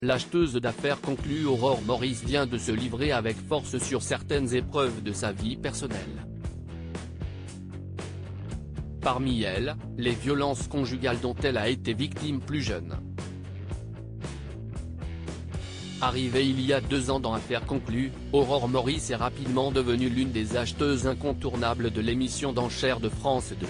L'acheteuse d'affaires conclue Aurore Maurice vient de se livrer avec force sur certaines épreuves de sa vie personnelle. Parmi elles, les violences conjugales dont elle a été victime plus jeune. Arrivée il y a 2 ans dans Affaires conclues, Aurore Maurice est rapidement devenue l'une des acheteuses incontournables de l'émission d'enchères de France 2.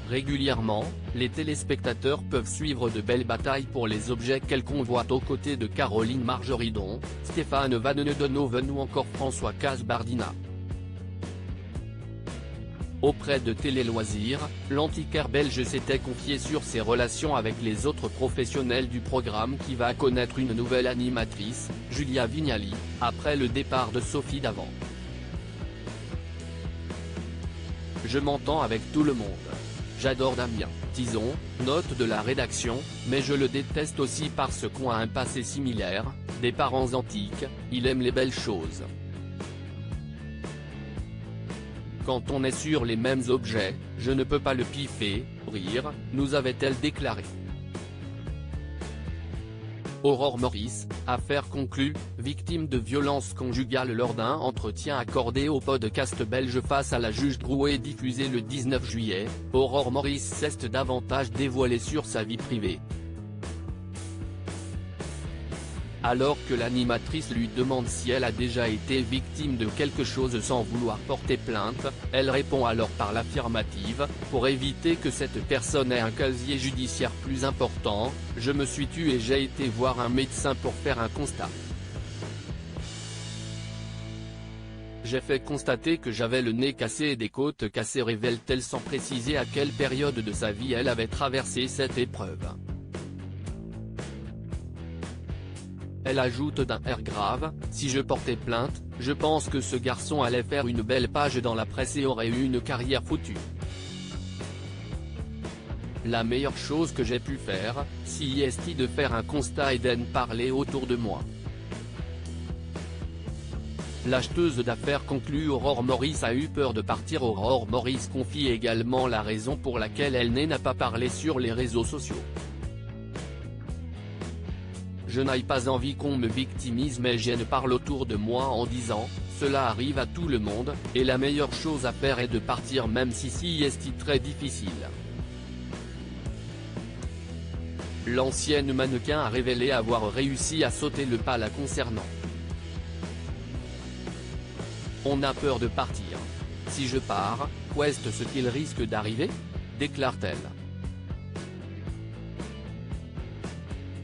Régulièrement, les téléspectateurs peuvent suivre de belles batailles pour les objets qu'elle convoite aux côtés de Caroline Margeridon, Stéphane Van Neudenhoven ou encore François Kasbardina. Auprès de Télé Loisirs, l'antiquaire belge s'était confié sur ses relations avec les autres professionnels du programme qui va connaître une nouvelle animatrice, Julia Vignali, après le départ de Sophie Davant. Je m'entends avec tout le monde. J'adore Damien, Tison, note de la rédaction, mais je le déteste aussi parce qu'on a un passé similaire, des parents antiques, il aime les belles choses. Quand on est sur les mêmes objets, je ne peux pas le piffer, rire, nous avait-elle déclaré. Aurore Maurice, affaire conclue, victime de violences conjugales lors d'un entretien accordé au podcast belge face à la juge Drouet diffusé le 19 juillet, Aurore Maurice s'est davantage dévoilée sur sa vie privée. Alors que l'animatrice lui demande si elle a déjà été victime de quelque chose sans vouloir porter plainte, elle répond alors par l'affirmative, pour éviter que cette personne ait un casier judiciaire plus important, je me suis tue et j'ai été voir un médecin pour faire un constat. J'ai fait constater que j'avais le nez cassé et des côtes cassées, révèle-t-elle sans préciser à quelle période de sa vie elle avait traversé cette épreuve. Elle ajoute d'un air grave, si je portais plainte, je pense que ce garçon allait faire une belle page dans la presse et aurait eu une carrière foutue. La meilleure chose que j'ai pu faire, c'est de faire un constat et d'en parler autour de moi. L'acheteuse d'affaires conclue Aurore Maurice a eu peur de partir. Aurore Maurice confie également la raison pour laquelle elle n'a pas parlé sur les réseaux sociaux. Je n'ai pas envie qu'on me victimise, mais j'en parle autour de moi en disant, cela arrive à tout le monde, et la meilleure chose à faire est de partir même si c'est très difficile. L'ancienne mannequin a révélé avoir réussi à sauter le pas la concernant. On a peur de partir. Si je pars, qu'est-ce ce qu'il risque d'arriver ? Déclare-t-elle.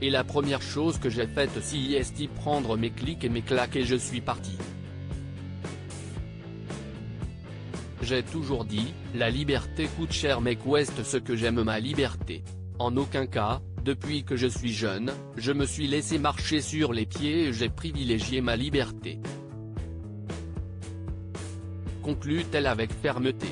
Et la première chose que j'ai faite c'est prendre mes clics et mes claques et je suis parti. J'ai toujours dit, la liberté coûte cher, mais qu'est ce que j'aime ma liberté. En aucun cas, depuis que je suis jeune, je me suis laissé marcher sur les pieds et j'ai privilégié ma liberté. Conclut-elle avec fermeté.